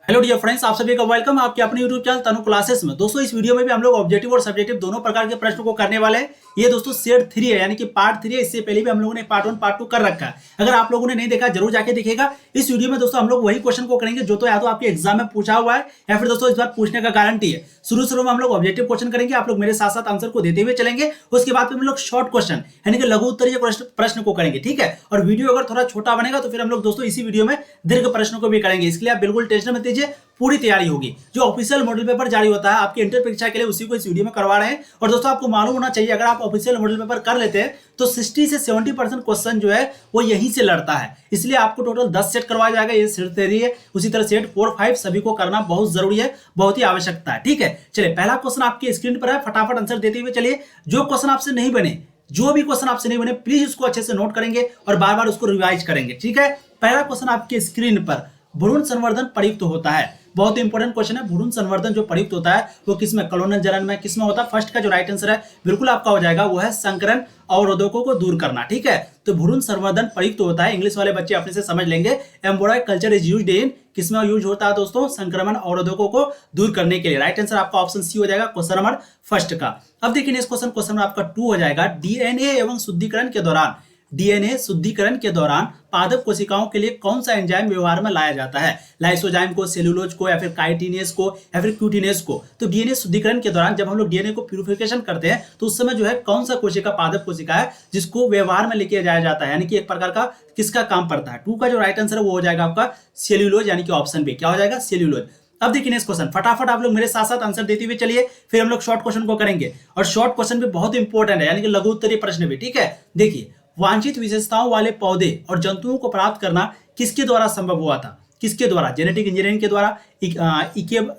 Hello dear friends, आप सभी का वेलकम आपके अपने यूट्यूब चैनल तनु क्लासेस में। दोस्तों इस वीडियो में भी हम लोग ऑब्जेक्टिव और सब्जेक्टिव दोनों प्रकार के प्रश्नों को करने वाले हैं। ये दोस्तों सेट 3 है, यानी कि पार्ट 3 है। इससे पहले भी हम लोगों ने पार्ट 1 पार्ट 2 कर रखा है। अगर आप लोगों ने नहीं देखा जरूर जाके देखिएगा। इस वीडियो में दोस्तों हम लोग वही क्वेश्चन को करेंगे जो तो या तो आपके एग्जाम में पूछा हुआ है या फिर दोस्तों इस बार पूछने का गारंटी है। शुरू में हम लोग ऑब्जेक्टिव क्वेश्चन करेंगे, आप लोग मेरे साथ साथ आंसर को देते हुए चलेंगे। उसके बाद हम लोग शॉर्ट क्वेश्चन यानी कि लघु उत्तरीय प्रश्न को करेंगे, ठीक है। और वीडियो अगर थोड़ा छोटा बनेगा तो फिर हम लोग दोस्तों इसी वीडियो में दीर्घ प्रश्नों को भी करेंगे। इसके लिए आप बिल्कुल टेंशन मत लीजिए, पूरी तैयारी होगी। जो ऑफिशियल मॉडल पेपर जारी होता है आपके इंटर परीक्षा के लिए, उसी को इस वीडियो में करवा रहे हैं। और दोस्तों आपको मालूम होना चाहिए, अगर आप ऑफिशियल मॉडल पेपर कर लेते हैं तो 60 से 70% क्वेश्चन जो है वो यहीं से लड़ता है। इसलिए आपको टोटल 10 सेट करवाया जाएगा। ये सेट थ्री है, उसी तरह सेट 4, 5 सभी को करना बहुत जरूरी है, बहुत ही आवश्यकता है, ठीक है। चलिए पहला क्वेश्चन आपकी स्क्रीन पर है, फटाफट आंसर देते हुए चलिए। जो क्वेश्चन आपसे नहीं बने, जो भी क्वेश्चन आपसे नहीं बने, प्लीज उसको अच्छे से नोट करेंगे और बार बार उसको रिवाइज करेंगे, ठीक है। पहला क्वेश्चन आपके स्क्रीन पर, भ्रूण संवर्धन प्रयुक्त होता है। बहुत इंपॉर्टेंट क्वेश्चन है। भ्रूण संवर्धन जो प्रयुक्त होता है वो किसमें, कलोनल जनन में किसमें होता है। फर्स्ट का जो राइट आंसर है बिल्कुल आपका हो जाएगा वो है संकरण अवरोधकों को दूर करना, ठीक है। तो भ्रूण संवर्धन प्रयुक्त होता है, इंग्लिश वाले बच्चे अपने से समझ लेंगे। Embroidery culture is used in, किसमें यूज होता है दोस्तों, संक्रमण अवरोधकों को दूर करने के लिए। राइट आंसर आपका ऑप्शन सी हो जाएगा क्वेश्चन नंबर फर्स्ट का। अब देखिए नेक्स्ट क्वेश्चन नंबर आपका 2 हो जाएगा। डीएनए एवं शुद्धिकरण के दौरान, डीएनए शुद्धिकरण के दौरान पादप कोशिकाओं के लिए कौन सा एंजाइम व्यवहार में लाया जाता है। लाइसोजाइम को, सेलुलोज को, या फिर काइटिनेज को, या फिर क्यूटिनेज को। तो डीएनए शुद्धिकरण के दौरान जब हम लोग डीएनए को प्यूरिफिकेशन करते हैं तो उस समय जो है कौन सा कोशिका, पादप कोशिका है जिसको व्यवहार में लेके जाया जाता है, यानी कि एक प्रकार का किसका काम पड़ता है। 2 का जो राइट आंसर है वो हो जाएगा आपका सेल्यूलोज, यानी कि ऑप्शन बी क्या हो जाएगा, सेल्यूलोज। अब देखिए नेक्स्ट क्वेश्चन, फटाफट आप लोग मेरे साथ साथ आंसर देते हुए चलिए, फिर हम लोग शॉर्ट क्वेश्चन को करेंगे। और शॉर्ट क्वेश्चन भी बहुत इंपॉर्टेंट है, यानी कि लघु उत्तरीय प्रश्न भी, ठीक है। देखिए, वांछित विशेषताओं वाले पौधे और जंतुओं को प्राप्त करना किसके द्वारा संभव हुआ था। किसके द्वारा, जेनेटिक इंजीनियरिंग के द्वारा,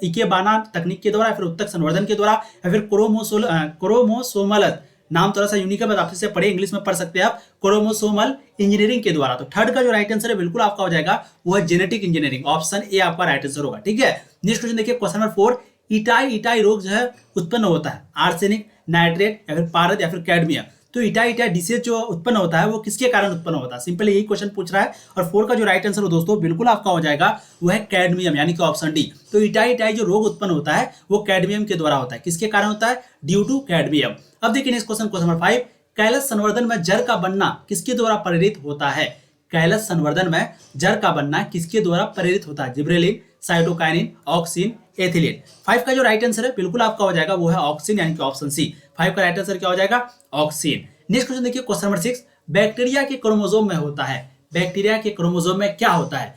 इकेबाना तकनीक के द्वारा, फिर उत्तक संवर्धन के द्वारा, या फिर क्रोमोसोमल, नाम थोड़ा सा यूनिक है, बट आप इसे पढ़े, इंग्लिश में पढ़ सकते हैं आप, क्रोमोसोमल इंजीनियरिंग के द्वारा। तो थर्ड का जो राइट आंसर है बिल्कुल आपका हो जाएगा वो है जेनेटिक इंजीनियरिंग, ऑप्शन ए आपका राइट आंसर होगा, ठीक है। नेक्स्ट क्वेश्चन देखिए, क्वेश्चन नंबर 4, इटाई रोग जो है उत्पन्न होता है आर्सेनिक, नाइट्रेट, या फिर पारद, या फिर कैडमियम। तो इटा डिसीज जो उत्पन्न होता है वो किसके कारण उत्पन्न होता है, सिंपल यही क्वेश्चन पूछ रहा है। और 4 का जो राइट आंसर हो दोस्तों बिल्कुल आपका हो जाएगा वो है कैडमियम, यानी कि ऑप्शन डी। तो इटाई जो रोग उत्पन्न होता है वो कैडमियम के द्वारा होता है। किसके कारण होता है, ड्यू टू कैडमियम। अब देखिए नेक्स्ट क्वेश्चन नंबर 5, कैलस संवर्धन में जड़ का बनना किसके द्वारा प्रेरित होता है। कैलस संवर्धन में जड़ का बनना किसके द्वारा प्रेरित होता है, जिब्रेलिन, साइटोकाइनिन, ऑक्सिन, एथिलीन। 5 का जो राइट आंसर है बिल्कुल आपका हो जाएगा वो है ऑक्सिन, यानी कि ऑप्शन सी। 5 का राइट आंसर क्या हो जाएगा, ऑक्सिन। नेक्स्ट क्वेश्चन देखिए, क्वेश्चन नंबर 6, बैक्टीरिया के क्रोमोसोम में होता है, बैक्टीरिया के क्रोमोसोम में क्या होता है।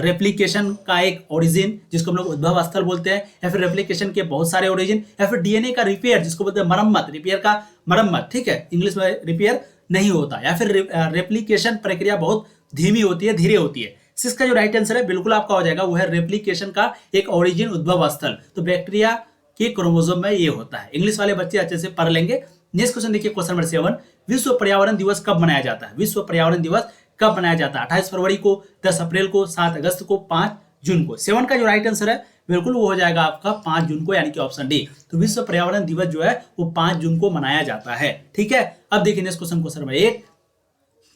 रेप्लिकेशन का एक ओरिजिन जिसको हम लोग उद्भव स्थल बोलते हैं, या फिर रेप्लिकेशन के बहुत सारे ओरिजिन, या फिर डीएनए का रिपेयर जिसको बोलते हैं मरम्मत, रिपेयर का मरम्मत, ठीक है, इंग्लिश में रिपेयर नहीं होता, या फिर रेप्लिकेशन प्रक्रिया बहुत धीमी होती है, धीरे होती है। 6 का जो राइट आंसर है बिल्कुल आपका हो जाएगा वो है रेप्लिकेशन का एक ओरिजिन, उद्भव स्थल। तो बैक्टीरिया के क्रोमोसोम में ये होता है, इंग्लिश वाले बच्चे अच्छे से पढ़ लेंगे। नेक्स्ट क्वेश्चन देखिए, क्वेश्चन नंबर 7, विश्व पर्यावरण दिवस कब मनाया जाता है। विश्व पर्यावरण दिवस कब मनाया जाता है, 28 फरवरी को, 10 अप्रैल को, 7 अगस्त को, 5 जून को। 7 का जो राइट आंसर है बिल्कुल वो हो जाएगा आपका 5 जून को, यानी कि ऑप्शन डी। तो विश्व पर्यावरण दिवस जो है वो 5 जून को मनाया जाता है, ठीक है। अब देखिए नेक्स्ट क्वेश्चन नंबर 8,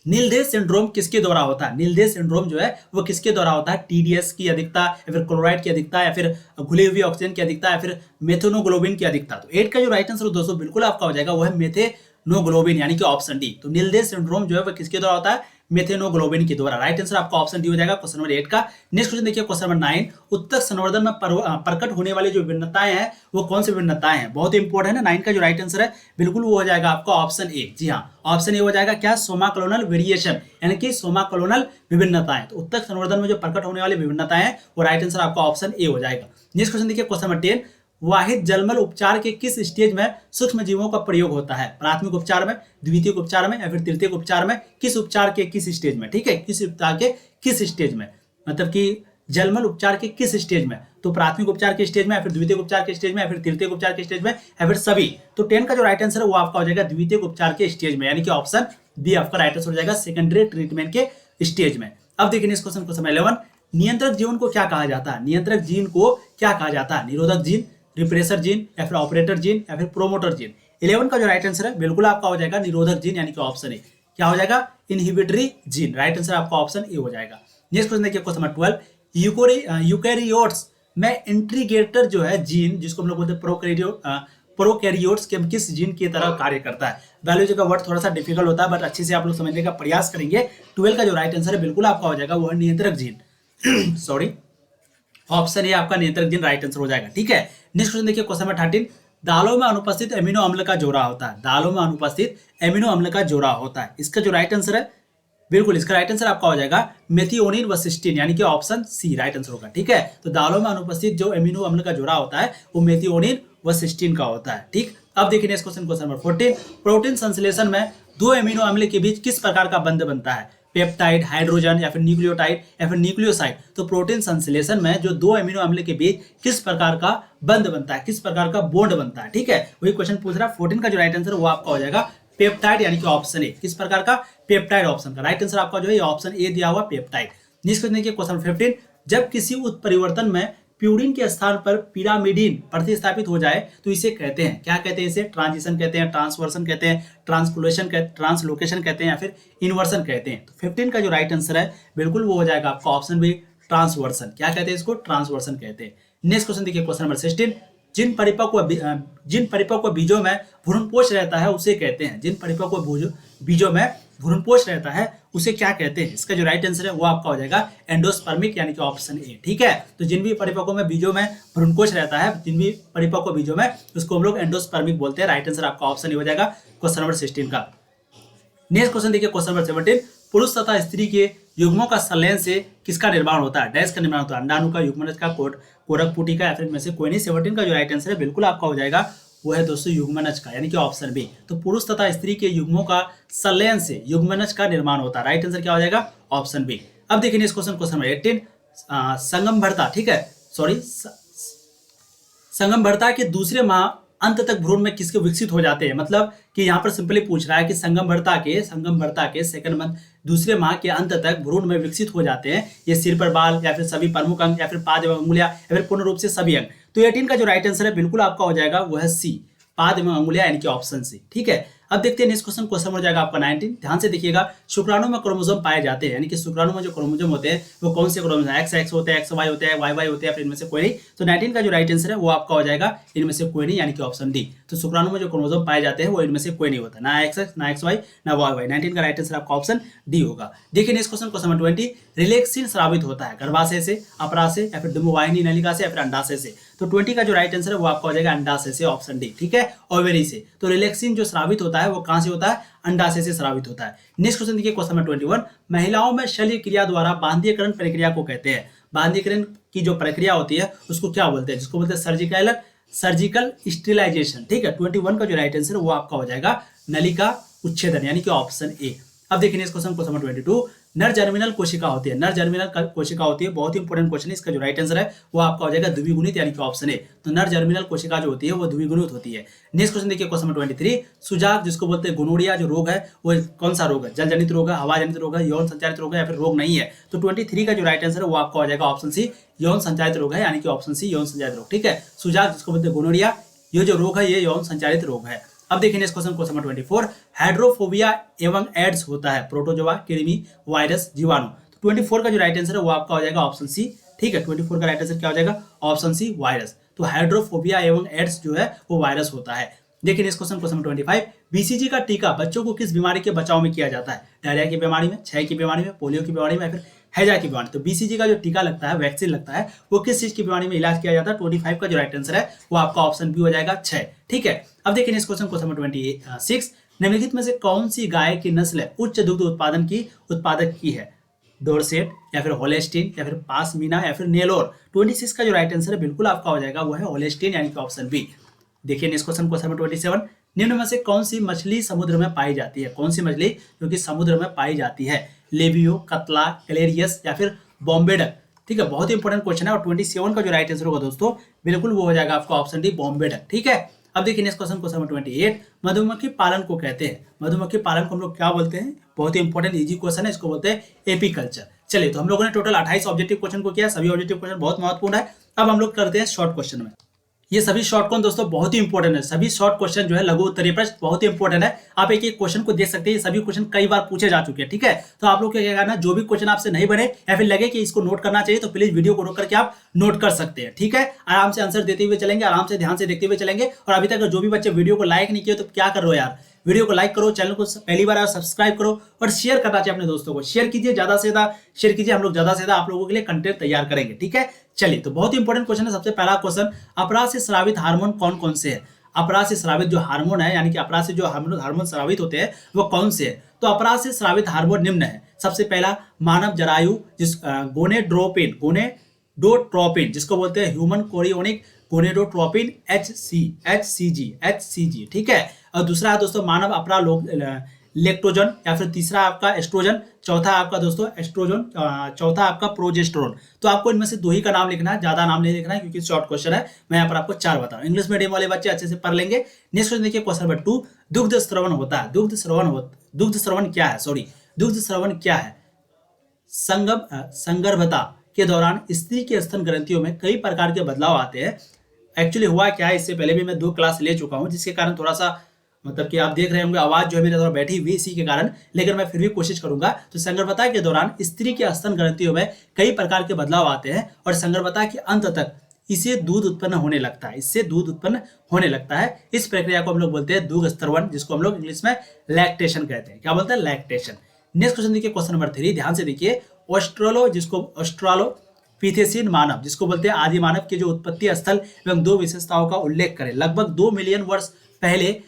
नीलदेह सिंड्रोम किसके द्वारा होता है। नीलदेह सिंड्रोम जो है वो किसके द्वारा होता है, टीडीएस की अधिकता, या फिर क्लोराइड की अधिकता, या फिर घुली हुई ऑक्सीजन की अधिकता, या फिर मेथेनोग्लोबिन की अधिकता। तो 8 का जो राइट आंसर दोस्तों बिल्कुल आपका हो जाएगा वो है मेथेनोग्लोबिन, यानी कि ऑप्शन डी। तो नीलदेह सिंड्रोम जो है वो किसके द्वारा होता है, मेथेनोग्लोबिन के द्वारा। राइट आंसर आपका ऑप्शन डी हो जाएगा क्वेश्चन नंबर 8 का। नेक्स्ट क्वेश्चन देखिए, क्वेश्चन नंबर 9, उत्तक संवर्धन में प्रकट होने वाली जो विभिन्नताएं हैं वो कौन सी विभिन्नताएं हैं, बहुत इंपॉर्टेंट है। 9 का जो राइट आंसर है बिल्कुल वो हो जाएगा आपका ऑप्शन ए। जी हाँ, ऑप्शन ए हो जाएगा क्या, सोमा कलोनल वेरिएशन, यानी कि सोमा कलोनल विभिन्नताएं। तो उत्तक संवर्धन में जो प्रकट होने वाली विभिन्नताएं हैं वो राइट आंसर आपका ऑप्शन ए हो जाएगा। नेक्स्ट क्वेश्चन देखिए, क्वेश्चन नंबर 10, वाहित जलमल उपचार के किस स्टेज में सूक्ष्म जीवों का प्रयोग होता है। प्राथमिक उपचार में, द्वितीयक उपचार में, या फिर तृतीयक उपचार में, किस उपचार के किस स्टेज में, ठीक है, किस उपचार के किस स्टेज में, मतलब कि जलमल उपचार के किस स्टेज में। तो प्राथमिक उपचार के स्टेज में, या फिर द्वितीयक उपचार के स्टेज में, या फिर तृतीयक उपचार के स्टेज में, या फिर सभी। तो 10 का जो राइट आंसर है वो आपका हो जाएगा द्वितीयक उपचार के स्टेज में, यानी कि ऑप्शन बी आपका राइट आंसर हो जाएगा, सेकेंडरी ट्रीटमेंट के स्टेज में। अब देखिए इस क्वेश्चन 11, नियंत्रक जीन को क्या कहा जाता है। नियंत्रक जीन को क्या कहा जाता है, निरोधक जीन, रिप्रेसर जीन, या फिर ऑपरेटर जीन, या फिर प्रोमोटर जीन। 11 का जो राइट आंसर है बिल्कुल आपका हो जाएगा निरोधक जीन, यानी कि ऑप्शन ए क्या हो जाएगा, इनहिबिटरी जीन। राइट आंसर आपका ऑप्शन ए हो जाएगा। नेक्स्ट क्वेश्चन देखिए, क्वेश्चन नंबर 12, यूकैरियोट्स में इंट्रीगेटर जो है जीन, जिसको हम लोग बोलते हैं प्रोकैरियोट्स के किस जीन की तरह कार्य करता है। बायोलॉजी का वर्ड थोड़ा सा डिफिकल्ट होता है, बट अच्छे से आप लोग समझने का प्रयास करेंगे। 12 का जो राइट आंसर है बिल्कुल आपका हो जाएगा वो है नियंत्रक जीन। सॉरी, ऑप्शन ए आपका नियंत्रक जीन राइट आंसर हो जाएगा। ठीक है, नेक्स्ट क्वेश्चन देखिए, क्वेश्चन नंबर 13। दालों में अनुपस्थित एमिनो अम्ल का जोड़ा होता है। दालों में अनुपस्थित एमिनो अम्ल का जोड़ा होता है। इसका जो राइट आंसर है, बिल्कुल इसका राइट आंसर आपका हो जाएगा मेथिओनिन व सिस्टीन, यानी कि ऑप्शन सी राइट आंसर होगा। ठीक है, तो दालों में अनुपस्थित जो एमिनो अम्ल का जोड़ा होता है वो मेथिओनिन व सिस्टीन का होता है। ठीक, अब देखिए next question, question number 14। Protein संश्लेषण में दो एमिनो अम्ल के बीच किस प्रकार का बंध बनता है? पेप्टाइड, हाइड्रोजन या फिर न्यूक्लियोटाइड या फिर न्यूक्लियोसाइड। तो प्रोटीन संश्लेषण में जो दो एमिनो अम्ल के बीच किस प्रकार का बंध बनता है, किस प्रकार का बॉन्ड बनता है। ठीक है, वही क्वेश्चन पूछ रहा है। 14 का जो राइट आंसर वो आपका हो जाएगा पेप्टाइड, यानी कि ऑप्शन ए। किस प्रकार का? पेप्टाइड ऑप्शन का राइट आंसर आपका जो है ऑप्शन ए दिया हुआ पेप्टाइड। नेक्स्ट क्वेश्चन देखिए, क्वेश्चन 15। जब किसी उत्परिवर्तन में प्यूरिन के स्थान पर पिरामिडिन प्रतिस्थापित हो जाए तो इसे कहते हैं, क्या कहते हैं? इसे ट्रांजिशन कहते हैं, ट्रांसवर्सन कहते हैं, ट्रांसलोकेशन कहते हैं या फिर इन्वर्सन कहते हैं। तो 15 का जो राइट आंसर है बिल्कुल वो हो जाएगा आपका ऑप्शन बी ट्रांसवर्सन। क्या कहते हैं इसको? ट्रांसवर्सन कहते हैं। नेक्स्ट क्वेश्चन देखिए, क्वेश्चन नंबर 16। जिन परिपक्व बीजों में भ्रूणपोष रहता है उसे कहते हैं, जिन परिपक्व बीजों में भ्रूणपोष रहता है उसे क्या कहते हैं? इसका जो राइट आंसर है वो आपका हो जाएगा एंडोस्पर्मिक, यानी कि ऑप्शन ए। ठीक है, तो जिन भी परिपक्व में बीजों में भ्रूणकोष रहता है, जिन भी परिपक्व बीजों में, उसको हम लोग एंडोस्पर्मिक बोलते हैं। राइट आंसर आपका ऑप्शन ए हो जाएगा क्वेश्चन नंबर 16 का। नेक्स्ट क्वेश्चन देखिए, क्वेश्चन नंबर 17। पुरुष तथा स्त्री के युग्मों का संलयन से किसका निर्माण होता है? डैश का निर्माण होता है, अंडाणु का, युग्मनज का, कोरक पुटी का या फिर इनमें से कोई नहीं। 17 का जो राइट आंसर है बिल्कुल आपका हो जाएगा वो है दोस्तों युग्मनज का, यानी कि ऑप्शन बी। तो पुरुष तथा स्त्री के युग्मों का संलयन से युग्मनज का निर्माण होता है। राइट आंसर क्या हो जाएगा? Option B. अब देखिए नेक्स्ट क्वेश्चन, क्वेश्चन नंबर 18। संगमभरता, ठीक है, सॉरी, संगमभरता के दूसरे माह अंत तक भ्रूण में किसके विकसित हो जाते हैं? मतलब कि यहाँ पर सिंपली पूछ रहा है कि संगमभरता के सेकंड मंथ, दूसरे माह के अंत तक भ्रूण में विकसित हो जाते हैं ये सिर पर बाल या फिर सभी प्रमुख अंग या फिर पाद एवं अंगुलियां या फिर पूर्ण रूप से सभी अंग। तो 18 का जो राइट आंसर है बिल्कुल आपका हो जाएगा वो है सी, पाद एवं अंगुलियां, यानी कि ऑप्शन सी। ठीक है, अब देखते हैं नेक्स्ट क्वेश्चन, क्वेश्चन हो जाएगा आपका 19। ध्यान से देखिएगा, शुक्राणु में क्रोमोसोम पाए जाते हैं, यानी कि शुक्राणु में जो क्रोमोसोम होते हैं वो कौन से क्रोमोसोम? एक्स होते हैं, XY होते हैं, YY होते हैं, फिर इनमें से कोई नहीं। तो 19 का जो राइट आंसर है वो आपका हो जाएगा इनमें से कोई नहीं, यानी कि ऑप्शन डी। तो शुक्राणु में जो क्रोमोसोम पाए जाते हैं वो इनमें से कोई नहीं होता, ना XX, ना XY, ना YY। 19 का राइट आंसर आपका ऑप्शन डी होगा। देखिए नेक्स्ट क्वेश्चन, क्वेश्चन नंबर 20। रिलेक्सिन स्रावित होता है गर्भाशय से, अपराशय या फिर डिम्बवाहिनी नलिका से या फिर अंडाशय से। तो 20 का जो राइट आंसर है वो आपका हो जाएगा अंडाशय से, ऑप्शन डी। ठीक है, ओवेरी से। तो रिलेक्सिन जो स्रावित होता है वो कहां से होता है? अंडाशय से स्रावित होता है। नेक्स्ट क्वेश्चन देखिए, क्वेश्चन नंबर 21। महिलाओं में शल्य क्रिया द्वारा बांधीकरण प्रक्रिया को कहते हैं। बांधीकरण की जो प्रक्रिया होती है उसको क्या बोलते हैं? जिसको बोलते हैं सर्जिकल स्टेरिलाइजेशन। ठीक है, 21 का जो राइट आंसर है वो आपका हो जाएगा नलिका उच्छेदन, यानी कि ऑप्शन ए। अब देखिए नेक्स्ट क्वेश्चन, क्वेश्चन नंबर 22। नर जर्मिनल कोशिका होती है, नर जर्मिनल कोशिका होती है, बहुत ही इंपॉर्टेंट क्वेश्चन है। इसका जो राइट आंसर है वो आपका हो जाएगा द्विगुणित, यानी कि ऑप्शन ए। तो नर जर्मिनल कोशिका जो होती है वो द्विगुणित होती है। नेक्स्ट क्वेश्चन देखिए, क्वेश्चन नंबर 23। सुजाक, जिसको बोलते हैं गोनोरिया जो रोग है वो कौन सा रोग है? जल जनित रोग है, हवा जनित रोग है, यौन संचारित रोग है या फिर रोग नहीं है? तो 23 का जो राइट आंसर है वो आपका हो जाएगा ऑप्शन सी, यौन संचारित रोग है, यानी कि ऑप्शन सी यौन संचारित रोग। ठीक है, सुजाक जिसको बोलते हैं गोनोरिया, ये जो रोग है ये यौन संचारित रोग है। अब देखिए next question, question number 24। Hydrophobia एवं एड्स होता है प्रोटोजोआ, कृमि, वायरस, जीवाणु। तो 24 का जो राइट आंसर है वो आपका हो जाएगा ऑप्शन सी। ठीक है, 24 का राइट आंसर क्या हो जाएगा? Option C, virus. तो हाइड्रोफोबिया एवं एड्स जो है वो वायरस होता है। देखिए next question, question number 25। BCG का टीका बच्चों को किस बीमारी के बचाव में किया जाता है? डायरिया की बीमारी में, क्षय की बीमारी में, पोलियो की बीमारी में या फिर हैजा की बीमारी। तो बीसीजी का जो टीका लगता है, वैक्सीन लगता है, वो किस चीज की बीमारी में इलाज किया जाता है? 25 का जो राइट आंसर है वो आपका ऑप्शन बी हो जाएगा, क्षय। ठीक है, अब देखिए नेक्स्ट क्वेश्चन, क्वेश्चन नंबर 26। निम्नलिखित में से कौन सी गाय की नस्ल उच्च दुग्ध उत्पादन की उत्पादक की है? डोरसेट या फिर होलेस्टीन या फिर पासमीना या फिर नेलोर। 26 का जो राइट आंसर है बिल्कुल आपका हो जाएगा वो है होलेस्टीन, यानी कि ऑप्शन बी। देखिए नेक्स्ट क्वेश्चन, क्वेश्चन नंबर 27। निम्न में से कौन सी मछली समुद्र में पाई जाती है? कौन सी मछली जो कि समुद्र में पाई जाती है? लेबियो, कतला, कैलेरियस या फिर बॉम्बे डक। ठीक है, बहुत ही इंपॉर्टेंट क्वेश्चन है। और 27 का जो राइट आंसर होगा दोस्तों बिल्कुल वो हो जाएगा आपका ऑप्शन डी, बॉम्बे डक। ठीक है, अब देखिए नेक्स्ट क्वेश्चन, क्वेश्चन नंबर 28। मधुमक्खी पालन को कहते हैं, मधुमक्खी पालन को हम लोग क्या बोलते हैं? बहुत ही इंपॉर्टेंट इजी क्वेश्चन है, इसको बोलते हैं एपीकल्चर। चलिए, तो हम लोगों ने टोटल 28 ऑब्जेक्टिव क्वेश्चन को किया, सभी ऑब्जेक्टिव क्वेश्चन बहुत महत्वपूर्ण है। अब हम लोग करते हैं शॉर्ट क्वेश्चन में। ये सभी शॉर्ट कौन दोस्तों बहुत ही इंपॉर्टेंट है। सभी शॉर्ट क्वेश्चन जो है लघु उत्तरीय प्रश्न बहुत ही इंपॉर्टेंट है। आप एक एक क्वेश्चन को देख सकते हैं, ये सभी क्वेश्चन कई बार पूछे जा चुके हैं। ठीक है, तो आप लोग क्या करना, जो भी क्वेश्चन आपसे नहीं बने या फिर लगे कि इसको नोट करना चाहिए तो प्लीज वीडियो को रोक करके आप नोट कर सकते हैं। ठीक है, आराम से आंसर देते हुए चलेंगे, आराम से ध्यान से देखते हुए चलेंगे। और अभी तक जो भी बच्चे वीडियो को लाइक नहीं किए तो क्या कर रहे हो यार, वीडियो को लाइक करो, चैनल को पहली बार आया सब्सक्राइब करो और शेयर करना चाहिए अपने दोस्तों को। शेयर कीजिए, ज्यादा से ज्यादा शेयर कीजिए, हम लोग ज्यादा से ज्यादा आप लोगों के लिए कंटेंट तैयार करेंगे। ठीक है, चलिए तो बहुत ही इंपॉर्टेंट क्वेश्चन है। सबसे पहला क्वेश्चन, अपराध से स्रावित हार्मोन कौन कौन से है? अपराध से स्रावित जो हार्मोन है, यानी कि अपराध से जो हार्मोन स्रावित होते हैं वो कौन से है? तो अपराध से स्रावित हार्मोन निम्न है। सबसे पहला मानव जरायु गोनेडोट्रोपिन जिसको बोलते हैं ह्यूमन कोरियोनिक गोनेडोट्रोपिन HCG। ठीक है, और दूसरा है दोस्तों मानव अपरा लेक्टोजन, या फिर तीसरा आपका एस्ट्रोजन, चौथा आपका दोस्तों एस्ट्रोजन, चौथा आपका प्रोजेस्टेरोन। तो आपको इनमें से दो ही का नाम लिखना है, ज्यादा नाम नहीं लिखना है क्योंकि शॉर्ट क्वेश्चन है। मैं यहाँ पर आपको चार बता रहा हूँ, इंग्लिश मीडियम वाले बच्चे अच्छे से पढ़ लेंगे। नेक्स्ट क्वेश्चन देखिए, क्वेश्चन नंबर 2, दुग्ध श्रवण होता है। दुग्ध श्रवण क्या है? दुग्ध श्रवण क्या है? संगर्भता के दौरान स्त्री के स्तन ग्रंथियों में कई प्रकार के बदलाव आते हैं। एक्चुअली हुआ क्या है, इससे पहले भी मैं 2 क्लास ले चुका हूं, जिसके कारण थोड़ा सा मतलब कि आप देख रहे होंगे आवाज जो है मेरे थोड़ा बैठी हुई इसी के कारण, लेकिन मैं फिर भी कोशिश करूंगा। तो संगर्भता के दौरान स्त्री के स्तन ग्रंथियों में कई प्रकार के बदलाव आते हैं और संगर्भता के अंत तक इससे दूध उत्पन्न होने लगता है। इस प्रक्रिया को हम लोग बोलते हैं दुग्ध स्रवण, जिसको हम लोग इंग्लिश में लैक्टेशन कहते हैं। क्या बोलते हैं? लैक्टेशन। नेक्स्ट क्वेश्चन देखिए, क्वेश्चन नंबर 3, ध्यान से देखिए। ऑस्ट्रालोपिथेसीन मानव जिसको बोलते हैं आदि मानव के जो उत्पत्ति स्थल एवं 2 विशेषताओं का उल्लेख करें। लगभग 2 मिलियन वर्ष पहले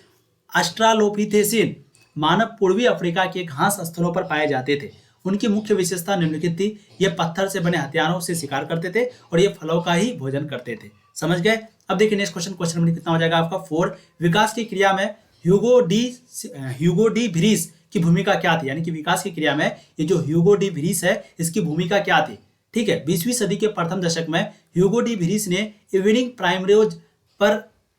ऑस्ट्रालोपिथेसीन मानव पूर्वी अफ्रीका के घास स्थलों पर पाए जाते थे। उनकी मुख्य विशेषता निम्नलिखित थी। ये पत्थर से बने हथियारों से शिकार करते थे और ये फलों का ही भोजन करते थे। समझ गए? अब देखिए नेक्स्ट क्वेश्चन नंबर कितना हो जाएगा आपका 4। विकास की क्रिया में ह्यूगो डी व्रीस की भूमिका क्या थी? यानी कि विकास की क्रिया में ये जो ह्यूगो डी व्रीस है इसकी भूमिका क्या थी? ठीक है, 20वीं सदी के प्रथम दशक में ह्यूगो डी व्रीस ने इवनिंग प्राइमरोज पर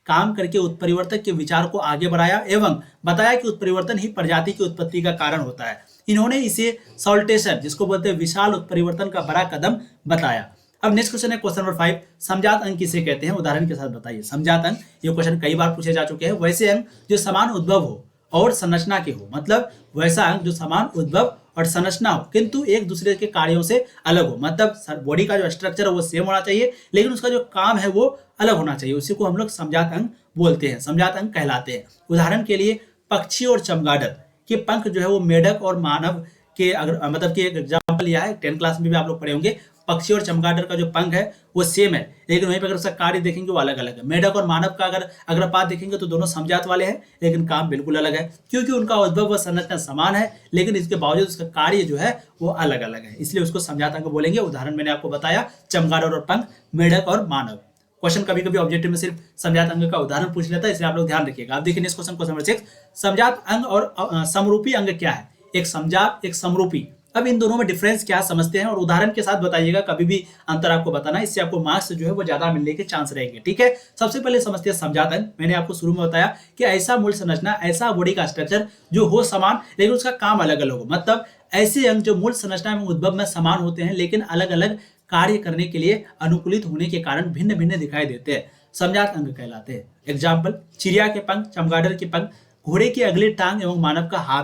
काम करके उत्परिवर्तक के विचार को आगे बढ़ाया एवं बताया कि उत्परिवर्तन ही प्रजाति की उत्पत्ति का कारण होता है। इन्होंने इसे सॉल्टेशन जिसको बोलते हैं विशाल उत्परिवर्तन का बड़ा कदम बताया। अब नेक्स्ट क्वेश्चन है क्वेश्चन नंबर 5, समजात अंग किसे कहते हैं? उदाहरण के साथ बताइए। समजात अंग, ये क्वेश्चन कई बार पूछे जा चुके हैं। वैसे अंग जो समान उद्भव हो और संरचना के हो, मतलब वैसा अंग जो समान उद्भव और संरचना हो किंतु एक दूसरे के कार्यों से अलग हो। मतलब बॉडी का जो स्ट्रक्चर है वो सेम होना चाहिए लेकिन उसका जो काम है वो अलग होना चाहिए। उसी को हम लोग समजात अंग बोलते हैं, समजात अंग कहलाते हैं। उदाहरण के लिए पक्षी और चमगादड़ के पंख जो है वो मेढक और मानव के मतलब कि एक एग्जाम्पल लिया है, 10 क्लास में भी आप लोग पढ़े होंगे। पक्षी और चमगादड़ का जो पंख है वो सेम है लेकिन वहीं पर अगर उसका कार्य देखेंगे वो अलग अलग है। मेढक और मानव का अगर अग्रपात देखेंगे तो दोनों समजात वाले हैं लेकिन काम बिल्कुल अलग है, क्योंकि उनका उद्भव व संरचना समान है लेकिन इसके बावजूद उसका कार्य जो है वो अलग अलग है, इसलिए उसको समजात अंग बोलेंगे। उदाहरण मैंने आपको बताया, चमगादड़ और पंख, मेढक और मानव। क्वेश्चन कभी कभी ऑब्जेक्टिव में सिर्फ समजात अंग का उदाहरण पूछ लेता है, इसलिए आप लोग ध्यान रखिएगा। आप देखिए नेक्स्ट क्वेश्चन नंबर 6, समजात अंग और समरूपी अंग क्या है? एक समजात, एक समरूपी। अब इन दोनों में डिफरेंस क्या समझते हैं और उदाहरण के साथ बताइएगा, कभी भी अंतर आपको बताना, इससे आपको मार्क्स जो है वो ज्यादा मिलने के चांस रहेंगे। ठीक है, सबसे पहले समझते हैं समजात अंग। मैंने आपको शुरू में बताया कि ऐसा मूल संरचना, ऐसा बॉडी का स्ट्रक्चर जो हो समान लेकिन उसका काम अलग अलग हो। मतलब ऐसे अंग जो मूल संरचना में उद्भव में समान होते हैं लेकिन अलग अलग कार्य करने के लिए अनुकूलित होने के कारण भिन्न भिन्न दिखाई देते हैं, समजात अंग कहलाते हैं। एग्जाम्पल, चिड़िया के पंख, चमगादड़ के पंख, घोड़े की अगली टांग एवं मानव का हाथ।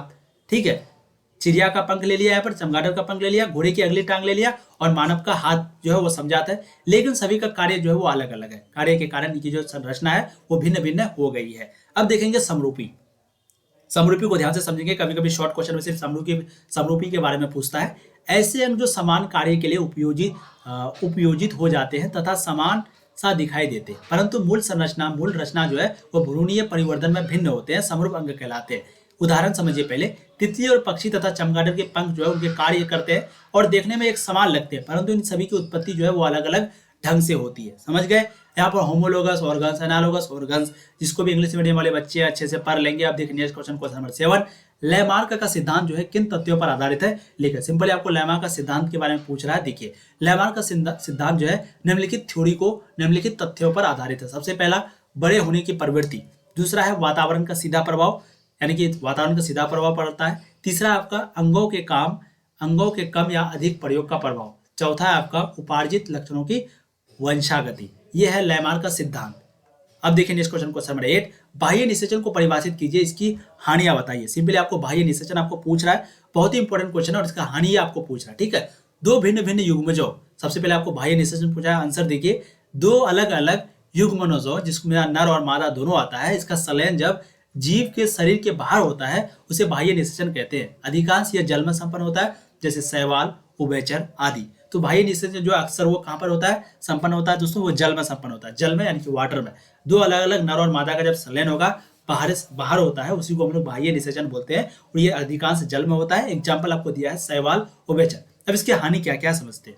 ठीक है, चिड़िया का पंख ले लिया यहाँ पर, चमगादड़ का पंख ले लिया, घोड़े की अगली टांग ले लिया और मानव का हाथ जो है वो समझाता है, लेकिन सभी का कार्य जो है वो अलग अलग है। कार्य के कारण इनकी जो संरचना है वो भिन्न भिन्न हो गई है। अब देखेंगे समरूपी। समरूपी को ध्यान से समझेंगे, कभी कभी शॉर्ट क्वेश्चन में सिर्फ समरूपी के बारे में पूछता है। ऐसे अंग जो समान कार्य के लिए उपयोजित हो जाते हैं तथा समान सा दिखाई देते हैं परंतु मूल रचना जो है वो भ्रूणीय परिवर्तन में भिन्न होते हैं, समरूप अंग कहलाते हैं। उदाहरण समझिए पहले, तितली और पक्षी तथा चमगादड़ के पंख जो है उनके कार्य करते हैं और देखने में एक समान लगते हैं परंतु इन सभी की उत्पत्ति जो है वो अलग अलग ढंग से होती है। समझ गए? यहाँ पर होमोलोगस, ऑर्गन्स, एनालोगस, ऑर्गन्स, जिसको भी इंग्लिश मीडियम वाले बच्चे अच्छे से पढ़ लेंगे। अब देखिए नेक्स्ट क्वेश्चन नंबर 7, लैमार्क का सिद्धांत जो है किन तथ्यों पर आधारित है? लिखिए। सिंपली आपको लैमार्क का सिद्धांत के बारे में पूछ रहा है। देखिए, लैमार्क का सिद्धांत जो है निम्नलिखित थ्योरी को निम्नलिखित तथ्यों पर आधारित है। सबसे पहला, बड़े होने की प्रवृत्ति। दूसरा है वातावरण का सीधा प्रभाव, यानी कि वातावरण का सीधा प्रभाव पड़ता है। तीसरा आपका अंगों के कम या अधिक प्रयोग का प्रभाव। चौथा है आपका उपार्जित लक्षणों की वंशागति। यह है लैमार्क का सिद्धांत। अब देखिए नेक्स्ट क्वेश्चन नंबर 8, बाह्य निषेचन को परिभाषित कीजिए, इसकी हानियां बताइए। सिंपली आपको बाह्य निषेचन आपको पूछ रहा है, बहुत ही इंपॉर्टेंट क्वेश्चन है और इसका हानियां आपको पूछ रहा है। ठीक है, दो भिन्न भिन्न युग्मजों, सबसे पहले आपको बाह्य निषेचन पूछा है, आंसर देखिए, दो अलग अलग युग्मनों जिसमें नर और मादा दोनों आता है, इसका संलयन जब जीव के शरीर के बाहर होता है उसे बाह्य निषेचन कहते हैं। अधिकांश यह जल में संपन्न होता है, जैसे शैवाल, उभयचर आदि। तो बाह्य निषेचन जो अक्सर वो कहाँ पर होता है, संपन्न होता है दोस्तों, वो जल में संपन्न होता है, जल में यानी कि वाटर में। दो अलग अलग नर और मादा का जब संलयन होगा, बाहर होता है, उसी को हम लोग बाह्य निषेचन बोलते हैं और ये अधिकांश जल में होता है। एग्जाम्पल आपको दिया है शैवाल, उभयचर। अब इसकी हानि क्या क्या समझते हैं।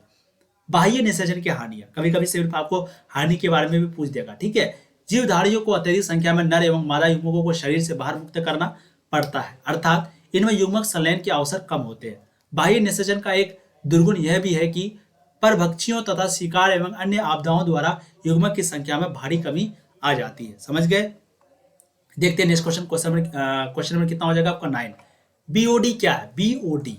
बाह्य निषेचन की हानियां, कभी कभी सिर्फ आपको हानि के बारे में भी पूछ देगा। ठीक है, जीवधारियों को अत्यधिक संख्या में नर एवं मादा युग्मकों को शरीर से बाहर मुक्त करना पड़ता है, अर्थात इनमें युग्मक संलयन के अवसर कम होते हैं। बाह्य निषेचन का एक दुर्गुण यह भी है कि परभक्षियों तथा शिकार एवं अन्य आपदाओं द्वारा युग्मक की संख्या में भारी कमी आ जाती है। समझ गए। देखते हैं नेक्स्ट क्वेश्चन नंबर कितना हो जाएगा आपका 9। बीओडी क्या है, बीओडी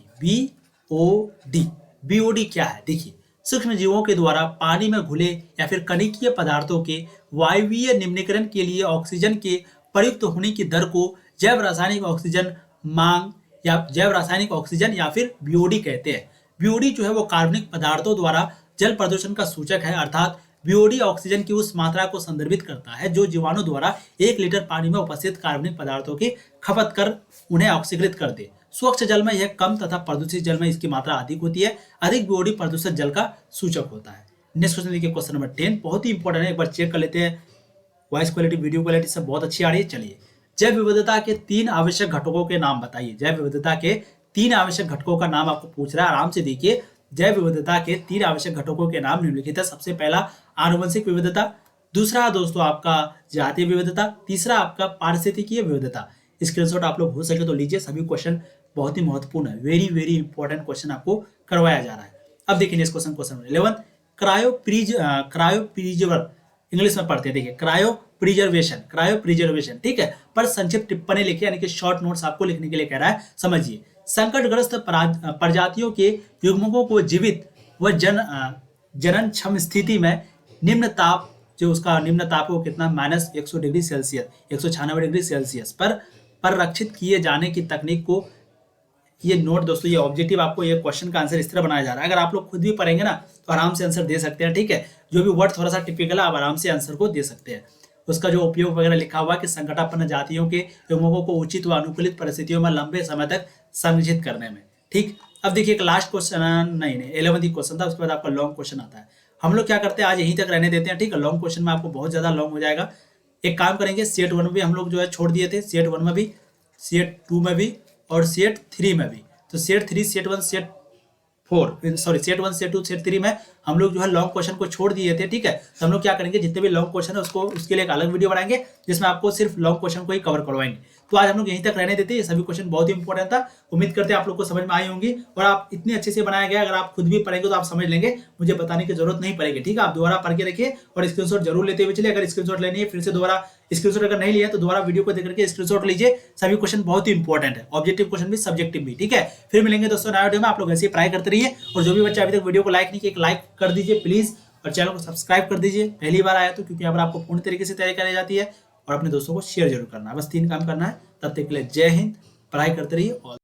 बीओडी क्या है। देखिए, सूक्ष्म जीवों के द्वारा पानी में घुले या फिर कणिकीय पदार्थों के वायवीय निम्नीकरण के लिए ऑक्सीजन के प्रयुक्त होने की दर को जैव रासायनिक ऑक्सीजन या फिर बीओडी कहते हैं। बीओडी जो है वो कार्बनिक पदार्थों द्वारा जल प्रदूषण का सूचक है, अर्थात बीओडी ऑक्सीजन की उस मात्रा को संदर्भित करता है जो जीवाणु द्वारा 1 लीटर पानी में उपस्थित कार्बनिक पदार्थों की खपत कर उन्हें ऑक्सीकृत कर दे। स्वच्छ जल में यह कम तथा प्रदूषित जल में इसकी मात्रा अधिक होती है। अधिक बीओडी प्रदूषित जल का सूचक होता है। नेक्स्ट क्वेश्चन देखिए, क्वेश्चन नंबर 10, बहुत ही इंपॉर्टेंट है, एक बार चेक कर लेते हैं। वॉइस क्वालिटी, वीडियो क्वालिटी सब बहुत अच्छी आ रही है। चलिए, जैव विविधता के 3 आवश्यक घटकों के नाम बताइए। जैव विविधता के 3 आवश्यक घटकों का नाम आपको पूछ रहा है, आराम से देखिए। जैव विविधता के 3 आवश्यक घटकों के नाम निम्नलिखित है। सबसे पहला आनुवंशिक विविधता, दूसरा दोस्तों आपका जातीय विविधता, तीसरा आपका पारिस्थितिकीय विविधता। स्क्रीनशॉट आप लोग हो सके तो लीजिए, सभी क्वेश्चन बहुत ही महत्वपूर्ण है, वेरी वेरी इंपॉर्टेंट क्वेश्चन आपको करवाया जा रहा है। अब देखिए नेक्स्ट क्वेश्चन 11, क्रायोप्रिजर्वर, इंग्लिश में पढ़ते हैं। देखिए, क्रायोप्रिजर्वेशन, ठीक है, पर संक्षिप्त टिप्पणी लिखे, यानी कि शॉर्ट नोट्स आपको लिखने के लिए कह रहा है। समझिए, संकटग्रस्त प्रजातियों के युग्मकों को जीवित व जनन क्षम स्थिति में निम्न ताप, जो उसका निम्न ताप है वो कितना, -100 डिग्री सेल्सियस, 196 डिग्री सेल्सियस पर परिरक्षित किए जाने की तकनीक को, ये नोट दोस्तों, ये ऑब्जेक्टिव आपको, ये क्वेश्चन का आंसर इस तरह बनाया जा रहा है। अगर आप लोग खुद भी पढ़ेंगे ना तो आराम से आंसर दे सकते हैं। ठीक है, जो भी वर्ड थोड़ा सा टिपिकल है आप आराम से आंसर को दे सकते हैं। उसका जो उपयोग वगैरह लिखा हुआ है कि संकटापन्न जातियों के युग्मकों को उचित व अनुकूलित परिस्थितियों में लंबे समय तक संरक्षित करने में। ठीक, अब देखिए एक लास्ट क्वेश्चन, नहीं 11th क्वेश्चन था, उसके बाद आपका लॉन्ग क्वेश्चन आता है। हम लोग क्या करते हैं, आज यहीं तक रहने देते हैं। ठीक है, लॉन्ग क्वेश्चन में आपको बहुत ज्यादा लॉन्ग हो जाएगा। एक काम करेंगे, सेट 1 में भी हम लोग जो है छोड़ दिए थे, सेट 1 में भी, सेट 2 में भी और सेट 3 में भी। तो set 3, set 1, set 1, set 2, set 3 में हम लोग जो है लॉन्ग क्वेश्चन को छोड़ दिए थे। ठीक है, तो हम लोग क्या करेंगे, जितने भी लॉन्ग क्वेश्चन है उसको, उसके लिए एक अलग वीडियो बनाएंगे जिसमें आपको सिर्फ लॉन्ग क्वेश्चन को ही कवर करवाएंगे। तो आज हम लोग यहीं तक रहने देते हैं। ये सभी क्वेश्चन बहुत ही इंपॉर्टेंट था, उम्मीद करते हैं आप लोग को समझ में आई होंगी और आप इतने अच्छे से बनाया गया, अगर आप खुद भी पढ़ेंगे तो आप समझ लेंगे, मुझे बताने की जरूरत नहीं पड़ेगी। ठीक है, आप दोबारा पढ़ के रखिए और स्क्रीनशॉट जरूर लेते हुए चलिए। अगर स्क्रीनशॉट लेनी है, फिर से दोबारा स्क्रीनशॉट अगर नहीं लिया तो दोबारा वीडियो को देख करके स्क्रीनशॉट लीजिए। सभी क्वेश्चन बहुत ही इंपॉर्टेंट है, ऑब्जेक्टिव क्वेश्चन भी, सब्जेक्टिव भी। ठीक है, फिर मिलेंगे दोस्तों नए वीडियो में। आप लोग ऐसे ही पढ़ाई करते रहिए और जो भी बच्चा अभी तक वीडियो को लाइक नहीं किया, एक लाइक कर दीजिए प्लीज, और चैनल को सब्सक्राइब कर दीजिए पहली बार आया तो, क्योंकि यहाँ पर आपको पूर्ण तरीके से तैयारी कराई जाती है। और अपने दोस्तों को शेयर जरूर करना है, बस 3 काम करना है। तब तक के लिए जय हिंद, पढ़ाई करते रहिए। और